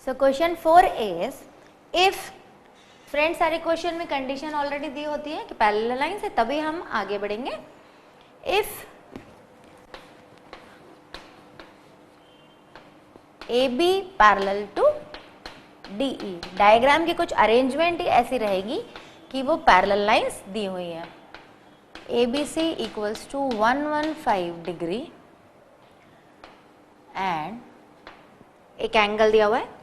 So question 4 is if friends, सारे question में condition already दी होती है कि पैरेलल लाइन से, तभी हम आगे बढ़ेंगे। If A B parallel to D E, diagram की कुछ अरेंजमेंट ही ऐसी रहेगी कि वो पैरेलल लाइंस दी हुई है। A B C equals to 115 degree and एक एंगल दिया हुआ है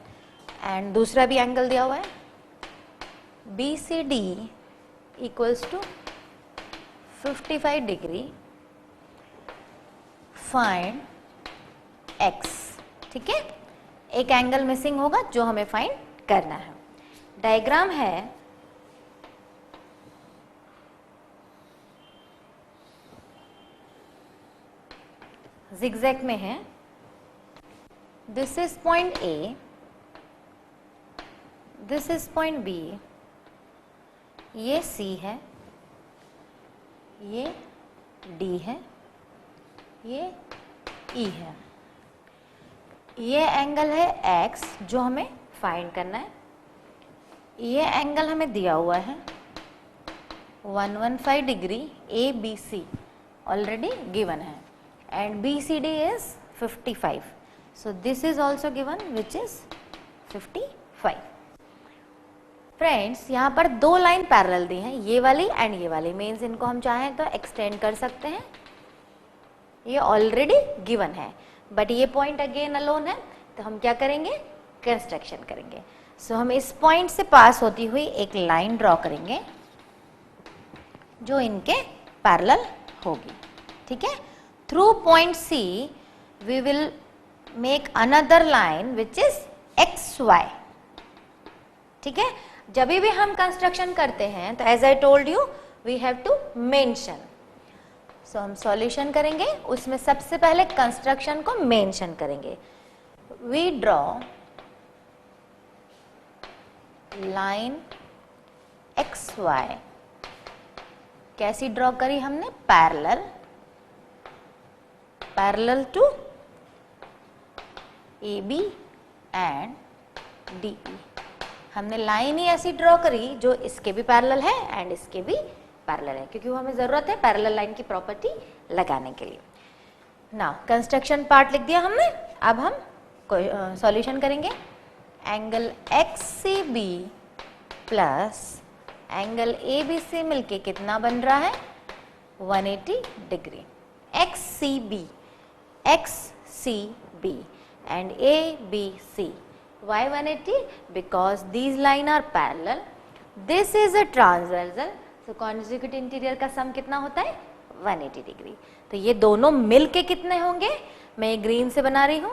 एंड दूसरा भी एंगल दिया हुआ है। B C D equals to 55 degree, find X. ठीक है, एक एंगल मिसिंग होगा जो हमें फाइंड करना है। डायग्राम है जिगजैग में है। This is point A, this is point B, ये सी है, ये डी है, ये ई है। ये एंगल है x जो हमें फाइंड करना है। ये एंगल हमें दिया हुआ है 115 degree, A B C already given है and B C D is 55, so this is also given which is 55। Friends, यहाँ पर दो लाइन पैरेलल दी हैं, ये वाली एंड ये वाली, मीन्स इनको हम चाहें तो एक्सटेंड कर सकते हैं। ये ऑलरेडी गिवन है बट ये पॉइंट अगेन अलोन है, तो हम क्या करेंगे, कंस्ट्रक्शन करेंगे। सो हम इस पॉइंट से पास होती हुई एक लाइन ड्रॉ करेंगे जो इनके पैरेलल होगी। ठीक है, through point C we will make another line which is X Y. ठीक है, जब भी हम कंस्ट्रक्शन करते हैं तो as I told you we have to mention. So हम सॉल्यूशन करेंगे, उसमें सबसे पहले कंस्ट्रक्शन को मेंशन करेंगे। We draw line X Y, कैसी ड्रॉ करी हमने, parallel, parallel to A B and D E. हमने लाइन ही ऐसी ड्रॉ करी जो इसके भी पैरेलल है एंड इसके भी पैरेलल है, क्योंकि वो हमें जरूरत है पैरेलल लाइन की प्रॉपर्टी लगाने के लिए। नाउ कंस्ट्रक्शन पार्ट लिख दिया हमने, अब हम सॉल्यूशन करेंगे। Angle X C B plus angle A B C मिलके कितना बन रहा है, 180 degree. X C B and A B C, why 180? Because these line are parallel, this is a transversal, so conjugate interior का सम कितना होता है, 180 डिग्री। तो ये दोनों मिलके कितने होंगे, मैं ग्रीन से बना रही हूं,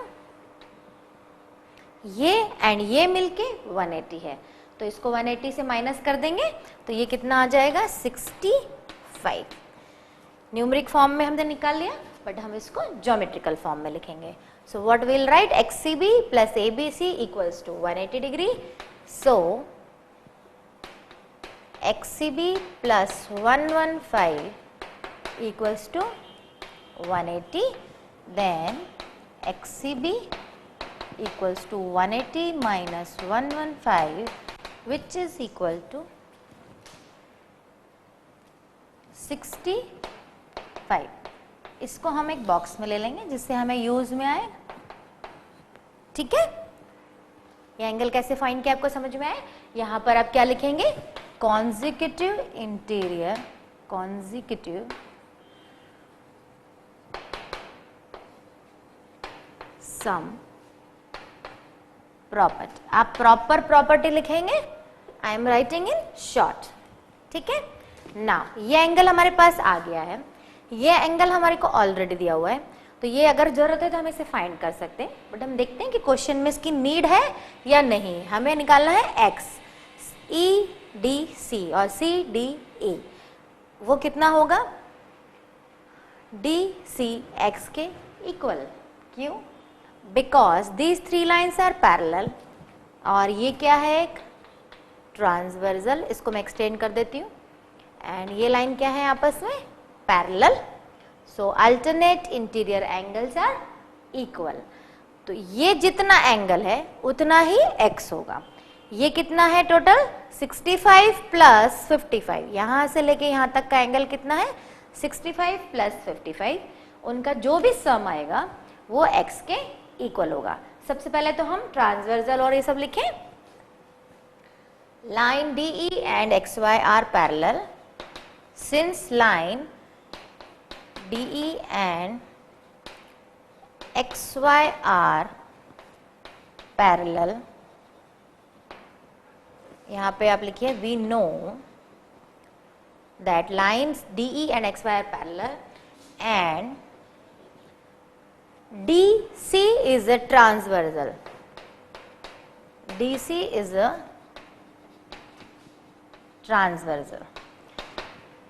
ये एंड ये मिलके 180 है, तो इसको 180 से माइनस कर देंगे तो ये कितना आ जाएगा, 65। न्यूमेरिक फॉर्म में हमने निकाल लिया बट हम इसको ज्योमेट्रिकल फॉर्म में लिखेंगे। So what we'll write, XCB plus ABC equals to 180 degree. So XCB plus 115 equals to 180. Then XCB equals to 180 minus 115, which is equal to 65. इसको हम एक बॉक्स में ले लेंगे जिससे हमें यूज में आए। ठीक है, ये एंगल कैसे फाइंड किया आपको समझ में आए। यहां पर आप क्या लिखेंगे, consecutive interior, consecutive sum property. आप प्रॉपर प्रॉपर्टी लिखेंगे, I am writing in short. ठीक है, ना ये एंगल हमारे पास आ गया है, ये एंगल हमारे को ऑलरेडी दिया हुआ है, तो ये अगर जरूरत है तो हम इसे फाइंड कर सकते हैं, बट हम देखते हैं कि क्वेश्चन में इसकी नीड है या नहीं। हमें निकालना है एक्स, ई डी सी और सी डी ए, वो कितना होगा, डी सी एक्स के इक्वल। क्यों, because these three lines are parallel और ये क्या है, एक ट्रांसवर्सल, इसको मैं एक्सटेंड कर देती हूँ, एंड ये लाइन क्या है आपस में, parallel, so alternate interior angles are equal। तो ये जितना एंगल है उतना ही x होगा। ये कितना है टोटल 65 प्लस 55, यहां से लेके यहां तक का एंगल कितना है 65 प्लस 55, उनका जो भी सम आएगा वो x के इक्वल होगा। सबसे पहले तो हम ट्रांसवर्सल और ये सब लिखें। Line DE and XY are parallel, since line DE and XY are parallel, यहाँ पे आप लिखिए we know that lines DE and XY are parallel and DC is a transversal. DC is a transversal.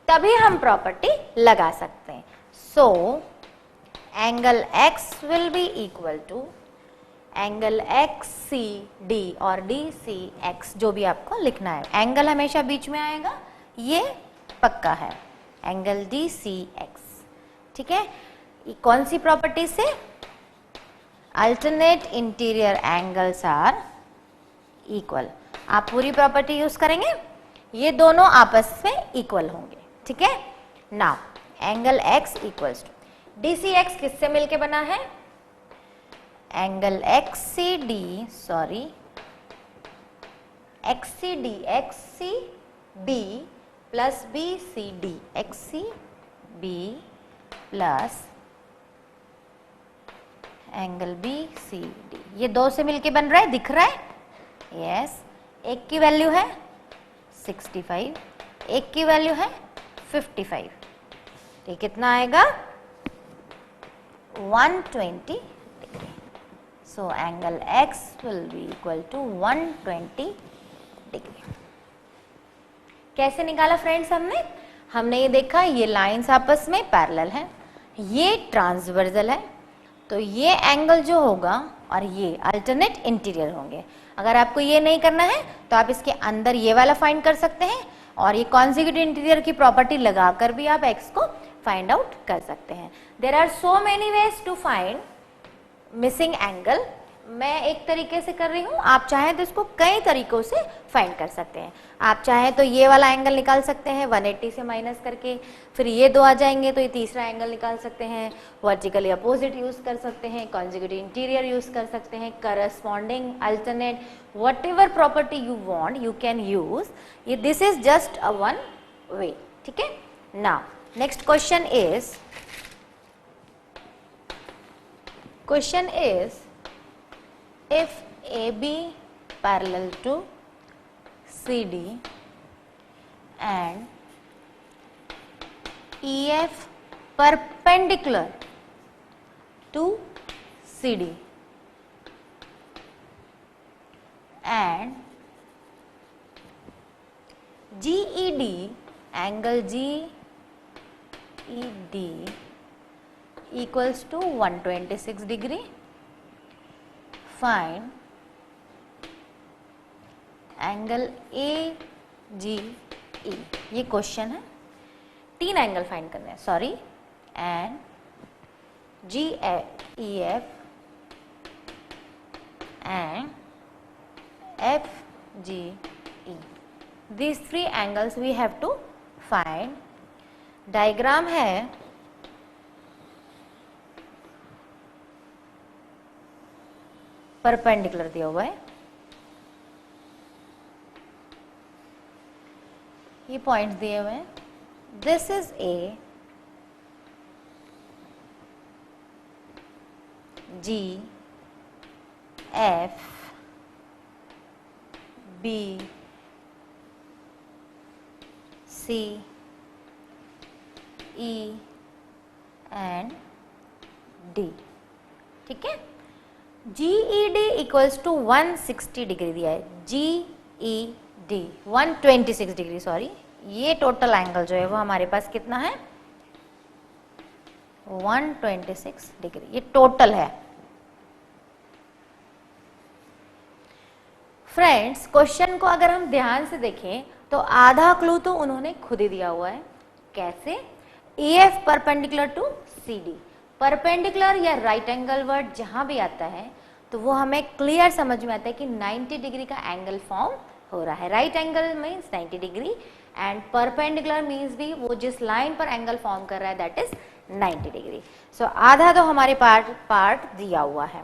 तभी हम property लगा सकते हैं। सो angle X will be equal to angle XCD और DCX, जो भी आपको लिखना है, एंगल हमेशा बीच में आएगा, ये पक्का है, एंगल DCX। ठीक है, ये कौन सी प्रॉपर्टी से? Alternate interior angles are equal. आप पूरी प्रॉपर्टी यूज करेंगे, ये दोनों आपस में इक्वल होंगे। ठीक है, now angle X equals to DCX किससे मिलके बना है? Angle XCD plus BCD, XCB plus angle BCD, ये दो से मिलके बन रहा है, दिख रहा है? यस। एक की वैल्यू है 65, एक की वैल्यू है 55, ये कितना आएगा 120 degree. So angle X will be equal to 120 degree. कैसे निकाला फ्रेंड्स? हमने ये देखा, ये लाइंस आपस में पैरेलल हैं, ये ट्रांसवर्सल है, तो ये एंगल जो होगा और ये अल्टरनेट इंटीरियर होंगे। अगर आपको ये नहीं करना है तो आप इसके अंदर ये वाला फाइंड कर सकते हैं और ये कॉन्जिक्यूटिव इंटीरियर की प्रॉपर्टी लगाकर भी आप x को फाइंड आउट कर सकते हैं। There are so many ways to find missing angle. मैं एक तरीके से कर रही हूँ, आप चाहें तो इसको कई तरीकों से फाइंड कर सकते हैं। आप चाहें तो ये वाला एंगल निकाल सकते हैं 180 से माइनस करके, फिर ये दो आ जाएंगे तो ये तीसरा एंगल निकाल सकते हैं, वर्टिकली अपोजिट यूज कर सकते हैं, कॉन्जिक्यूटिव इंटीरियर यूज कर सकते हैं, corresponding, alternate, whatever property you want you can use. ये this is just a one way. ठीक है, now next question is if AB parallel to CD and EF perpendicular to CD and GED, angle GED equals to 126 degree, find angle AGE। ये question है, तीन angle find करने हैं, sorry, and GEF and FGE। these three angles we have to find। Diagram है, perpendicular दिया हुआ है, ये पॉइंट्स दिए हुए हैं, this is A, G, F, B, C, E and D। ठीक है, GED इक्वल्स टू 160 डिग्री दिया है, GED 126 डिग्री, सॉरी, ये टोटल एंगल जो है वो हमारे पास कितना है 126 डिग्री, ये टोटल है। फ्रेंड्स, क्वेश्चन को अगर हम ध्यान से देखें तो आधा क्लू तो उन्होंने खुद ही दिया हुआ है। कैसे? EF perpendicular to CD, perpendicular या राइट एंगल वर्ड जहां भी आता है तो वो हमें क्लियर समझ में आता है कि 90 डिग्री का एंगल फॉर्म हो रहा है। Right angle means 90 degree and perpendicular means भी वो जिस लाइन पर एंगल फॉर्म कर रहा है दैट इज 90 डिग्री। सो आधा तो हमारे पार्ट दिया हुआ है।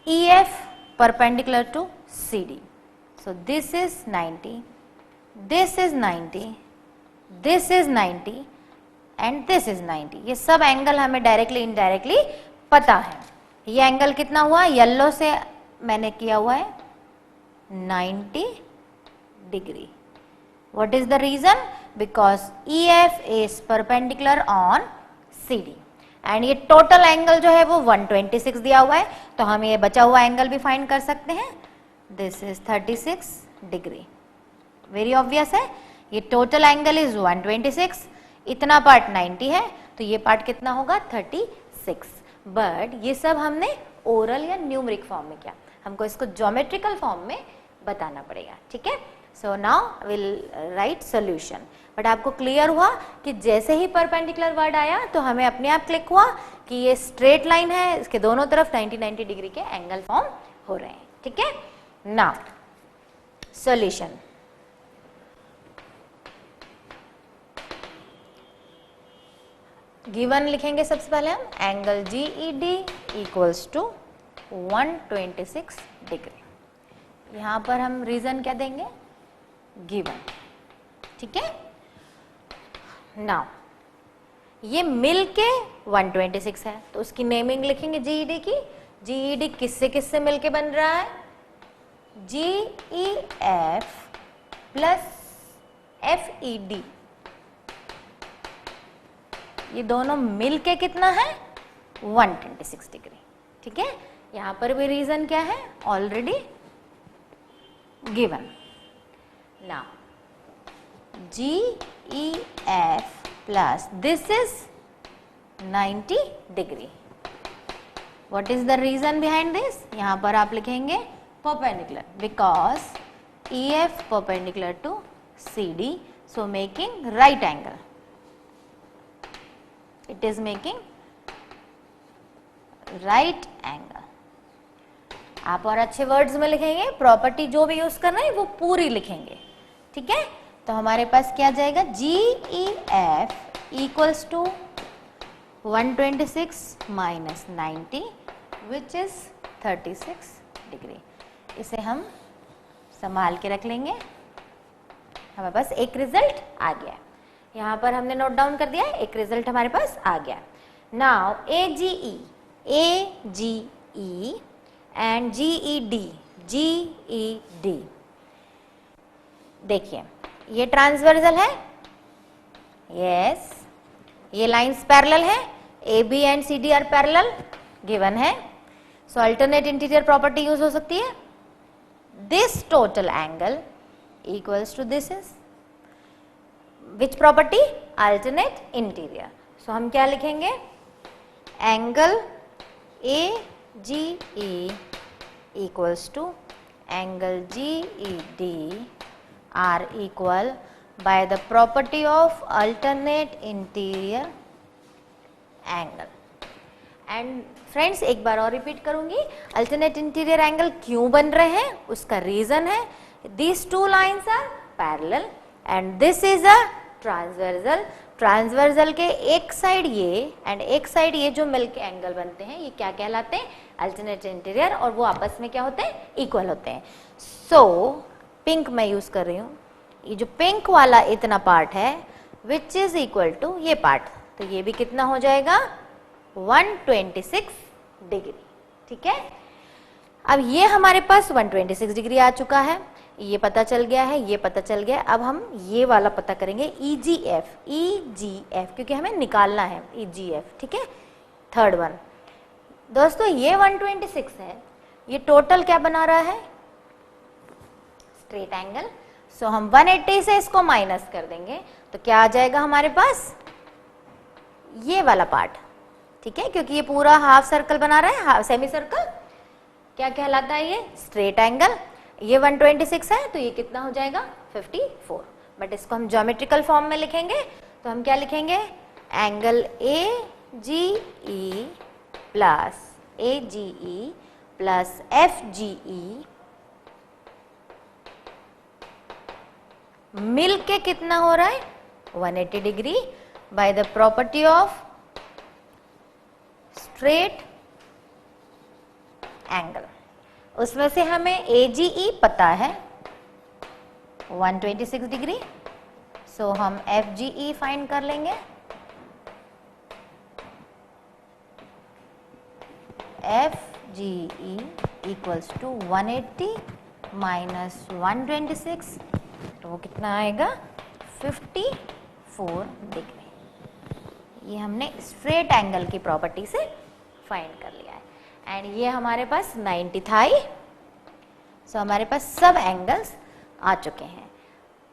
EF perpendicular to CD. So this is 90, this is 90, this is 90 and this is 90. ये सब एंगल हमें डायरेक्टली इनडायरेक्टली पता है। ये एंगल कितना हुआ, येलो से मैंने किया हुआ है 90 degree. What is the reason? Because EF is perpendicular on CD. And ये टोटल एंगल जो है वो 126 दिया हुआ है, तो हम ये बचा हुआ एंगल भी फाइंड कर सकते हैं। This is 36 degree. Very obvious है, ये टोटल एंगल इज 126, इतना पार्ट 90 है, तो ये पार्ट कितना होगा 36। बट ये सब हमने ओरल या न्यूमेरिक फॉर्म में किया, हमको इसको ज्योमेट्रिकल फॉर्म में बताना पड़ेगा। ठीक है, so now will write solution. But आपको क्लियर हुआ कि जैसे ही परपेंडिकुलर वर्ड आया तो हमें अपने आप क्लिक हुआ कि ये स्ट्रेट लाइन है, इसके दोनों तरफ 90 डिग्री के एंगल फॉर्म हो रहे हैं। ठीक है, नाउ सॉल्यूशन। गिवन लिखेंगे सबसे पहले हम, angle GED equals to 126 degree. यहां पर हम रीजन क्या देंगे, गिवन। ठीक है, नाउ ये मिल के 126 है तो उसकी नेमिंग लिखेंगे GED की। GED किससे किससे मिलके बन रहा है, GEF प्लस FED, ये दोनों मिलके कितना है 126 डिग्री। ठीक है, यहां पर भी रीजन क्या है, already given. Now GEF plus this is 90 degree. What is the reason behind this? यहाँ पर आप लिखेंगे perpendicular because EF perpendicular to CD, so making right angle. It is making right angle. आप और अच्छे वर्ड्स में लिखेंगे, प्रॉपर्टी जो भी यूज करना है वो पूरी लिखेंगे। ठीक है, तो हमारे पास क्या जाएगा, GEF equals to 126 minus 90 which is 36 degree. इसे हम संभाल के रख लेंगे, हमारे पास एक रिजल्ट आ गया। यहाँ पर हमने नोट डाउन कर दिया, एक रिजल्ट हमारे पास आ गया। नाउ AGE एंड GED, देखिए ये ट्रांसवर्सल है, यस, ये लाइंस पैरेलल है, AB and CD are parallel, given है। So alternate interior property use हो सकती है। This total angle equals to this is which property, alternate interior. सो हम क्या लिखेंगे, angle AGE equals to angle GED are equal by the property of alternate interior angle. And friends एक बार और repeat करूंगी, alternate interior angle क्यों बन रहे हैं, उसका रीजन है these two lines are parallel and this is a transversal. Transversal के एक साइड ये एंड एक साइड ये जो मिलके एंगल बनते हैं, ये क्या कहलाते हैं, अल्टरनेट इंटीरियर, और वो आपस में क्या होते हैं, इक्वल होते हैं। सो पिंक मैं यूज कर रही हूँ, ये जो पिंक वाला इतना पार्ट है विच इज इक्वल टू ये पार्ट, तो ये भी कितना हो जाएगा 126 डिग्री। ठीक है, अब ये हमारे पास 126 डिग्री आ चुका है, ये पता चल गया है, ये पता चल गया। अब हम ये वाला पता करेंगे EGF क्योंकि हमें निकालना है EGF। ठीक है, थर्ड वन दोस्तों, ये 126 है, ये टोटल क्या बना रहा है, स्ट्रेट एंगल। सो हम 180 से इसको माइनस कर देंगे तो क्या आ जाएगा हमारे पास, ये वाला पार्ट। ठीक है, क्योंकि ये पूरा हाफ सर्कल बना रहा है, हाफ सेमी सर्कल, क्या कहलाता है ये, स्ट्रेट एंगल। ये 126 है तो ये कितना हो जाएगा 54। बट इसको हम ज्योमेट्रिकल फॉर्म में लिखेंगे तो हम क्या लिखेंगे, angle AGE plus AGE plus FGE मिल के कितना हो रहा है 180 degree by the property of straight angle. उसमें से हमें AGE पता है 126 डिग्री, सो हम FGE फाइंड कर लेंगे। FGE इक्वल्स टू 180 माइनस 126, तो वो कितना आएगा 54 डिग्री। ये हमने स्ट्रेट एंगल की प्रॉपर्टी से फाइंड कर लिया है। एंड ये हमारे पास 90 था ही, सो हमारे पास सब एंगल्स आ चुके हैं।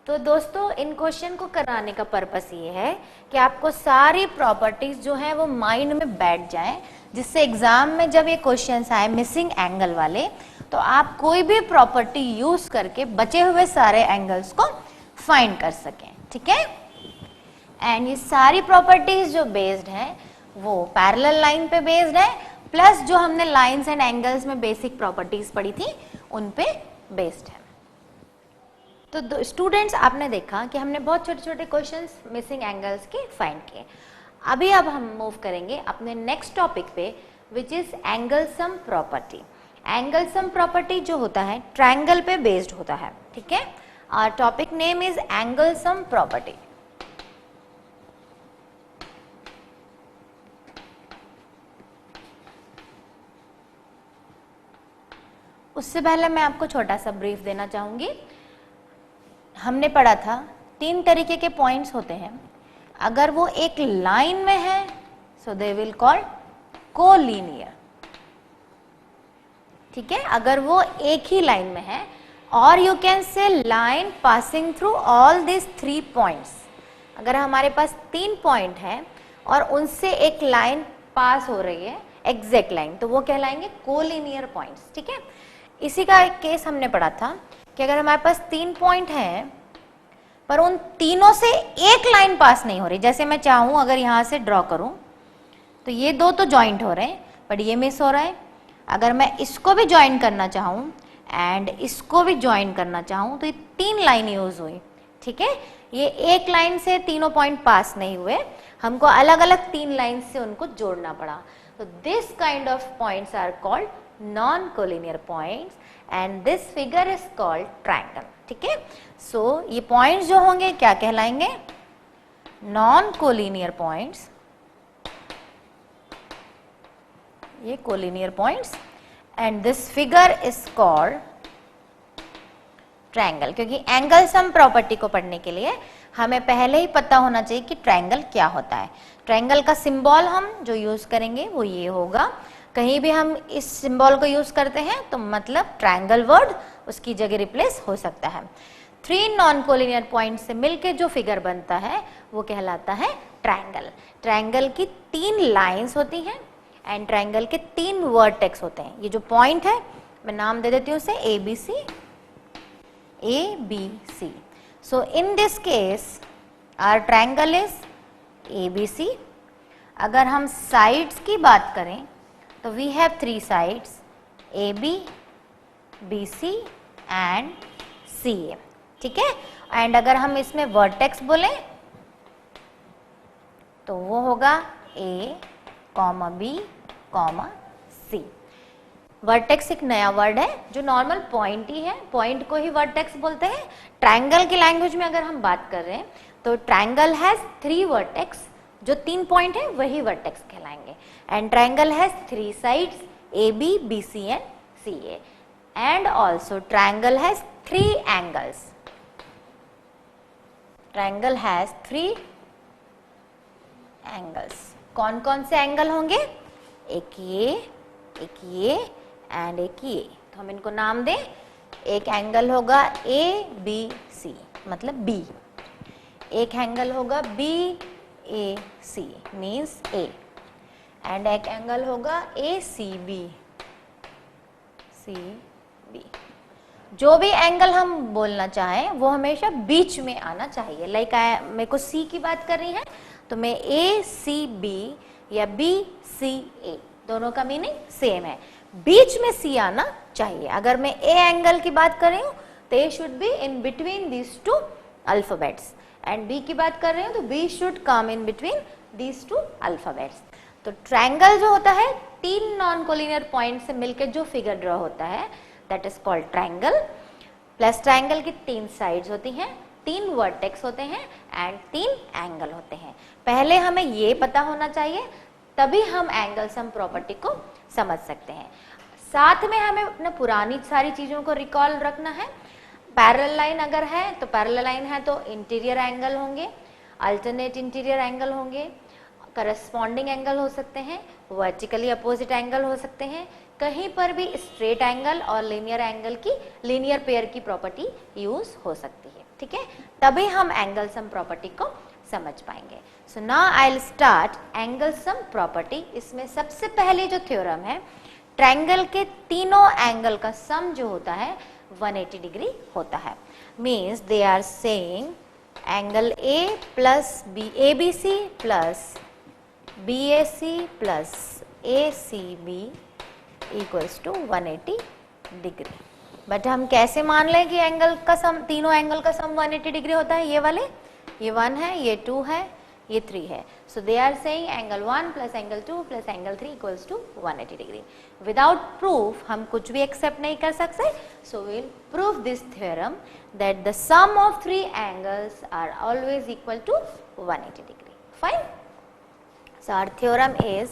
तो दोस्तों इन क्वेश्चन को कराने का पर्पस ये है कि आपको सारी प्रॉपर्टीज जो हैं वो माइंड में बैठ जाएं, जिससे एग्जाम में जब ये क्वेश्चंस आए मिसिंग एंगल वाले, तो आप कोई भी प्रॉपर्टी यूज करके बचे हुए सारे एंगल्स को फाइंड कर सकें। ठीक है। एंड ये सारी प्रॉपर्टीज जो बेस्ड हैं वो पैरेलल लाइन पे बेस्ड है, प्लस जो हमने लाइंस एंड एंगल्स में बेसिक प्रॉपर्टीज पढ़ी थी उन पे बेस्ड है। तो स्टूडेंट्स आपने देखा कि हमने बहुत छोटे छोटे क्वेश्चंस मिसिंग एंगल्स के फाइंड किए। अब हम मूव करेंगे अपने नेक्स्ट टॉपिक पे, which is angle sum property. Angle sum property जो होता है ट्रायंगल पे बेस्ड होता है। ठीक है। Our topic name is angle sum property. उससे पहले मैं आपको छोटा सा ब्रीफ देना चाहूंगी। हमने पढ़ा था 3 तरीके के पॉइंट्स होते हैं। अगर वो एक लाइन में है so they will called collinear. ठीक है। अगर वो एक ही लाइन में है, और you can say line passing through all this 3 points. अगर हमारे पास 3 पॉइंट है और उनसे एक लाइन पास हो रही है एग्जैक्ट लाइन, तो वो कहलाएंगे कोलिनियर पॉइंट्स। ठीक है। इसी का एक केस हमने पढ़ा था कि अगर हमारे पास 3 पॉइंट हैं पर उन तीनों से एक लाइन पास नहीं हो रही, जैसे मैं चाहूं अगर यहां से ड्रॉ करूं तो ये 2 तो ज्वाइंट हो रहे हैं बट ये मिस हो रहा है। अगर मैं इसको भी ज्वाइन करना चाहूं एंड इसको भी ज्वाइन करना चाहूं तो ये 3 लाइन यूज हुई। ठीक है। ये एक लाइन से तीनों पॉइंट पास नहीं हुए, हमको अलग अलग 3 लाइन से उनको जोड़ना पड़ा। तो this kind of points are called non collinear points and this figure is called triangle. ठीक है। सो ये पॉइंट्स जो होंगे क्या कहलाएंगे, नॉन कोलिनियर पॉइंट्स। ये collinear points and this figure is called triangle. क्योंकि एंगल सम प्रॉपर्टी को पढ़ने के लिए हमें पहले ही पता होना चाहिए कि ट्रायंगल क्या होता है। ट्रायंगल का सिंबल हम जो यूज करेंगे वो ये होगा। कहीं भी हम इस सिंबल को यूज करते हैं तो मतलब ट्रायंगल वर्ड उसकी जगह रिप्लेस हो सकता है। 3 नॉन कोलिनियर पॉइंट से मिलके जो फिगर बनता है वो कहलाता है ट्रायंगल। ट्रायंगल की 3 लाइंस होती हैं एंड ट्रायंगल के 3 वर्टेक्स होते हैं। ये जो पॉइंट है मैं नाम दे देती हूँ उसे ABC। So in this case our triangle is ABC। अगर हम साइड्स की बात करें तो we have 3 sides AB, BC and CA। ठीक है। एंड अगर हम इसमें वर्टेक्स बोले तो वो होगा A, B, C। वर्टेक्स एक नया वर्ड है जो नॉर्मल पॉइंट ही है, पॉइंट को ही वर्टेक्स बोलते हैं। ट्रायंगल की लैंग्वेज में अगर हम बात कर रहे हैं तो ट्रायंगल हैज 3 वर्टेक्स, जो 3 पॉइंट है वही वर्टेक्स कहलाएंगे। And triangle has 3 sides AB, BC and CA। And also triangle has 3 angles. Triangle has 3 angles. कौन कौन से एंगल होंगे, एक ये एंड एक ये। तो हम इनको नाम दें। एक एंगल होगा ABC मतलब B, एक एंगल होगा BAC मीन्स A एंड एक एंगल होगा ACB। जो भी एंगल हम बोलना चाहें वो हमेशा बीच में आना चाहिए। लाइक मेरे को C की बात कर रही है तो मैं ACB या BCA दोनों का मीनिंग सेम है। बीच में सी आना चाहिए। अगर मैं ए एंगल की बात कर रही हूँ तो A should be in between these two alphabets, and B की बात कर रही हूँ तो B should come in between these two alphabets. तो ट्रायंगल जो होता है 3 नॉन कोलिनियर पॉइंट से मिलकर जो फिगर ड्रॉ होता है that is called triangle. Plus triangle की 3 साइड्स होती हैं, 3 वर्टेक्स होते हैं एंड 3 एंगल होते हैं। पहले हमें ये पता होना चाहिए, तभी हम एंगल सम प्रॉपर्टी को समझ सकते हैं। साथ में हमें अपने पुरानी सारी चीजों को रिकॉल रखना है। पैरेलल लाइन अगर है तो पैरेलल लाइन है तो इंटीरियर एंगल होंगे, अल्टरनेट इंटीरियर एंगल होंगे, करस्पॉन्डिंग एंगल हो सकते हैं, वर्टिकली अपोजिट एंगल हो सकते हैं, कहीं पर भी स्ट्रेट एंगल और लीनियर एंगल की लीनियर पेयर की प्रॉपर्टी यूज हो सकती है। ठीक है, तभी हम एंगल सम प्रॉपर्टी को समझ पाएंगे। So now I will start angle sum property. इसमें सबसे पहले जो थ्योरम है, ट्रायंगल के तीनों एंगल का सम जो होता है 180 डिग्री होता है। Means they are saying angle A plus B A B C plus B A C plus A C B equals to 180 degree. But हम कैसे मान लें कि एंगल का सम, तीनों एंगल का सम 180 डिग्री होता है? ये वाले, ये 1 है, ये 2 है, ये 3 है। So they are saying angle 1 plus angle 2 plus angle 3 equals to 180 degree. Without proof हम कुछ भी एक्सेप्ट नहीं कर सकते। So we will prove this theorem that the sum of 3 angles are always equal to 180 degree. Fine. So our theorem is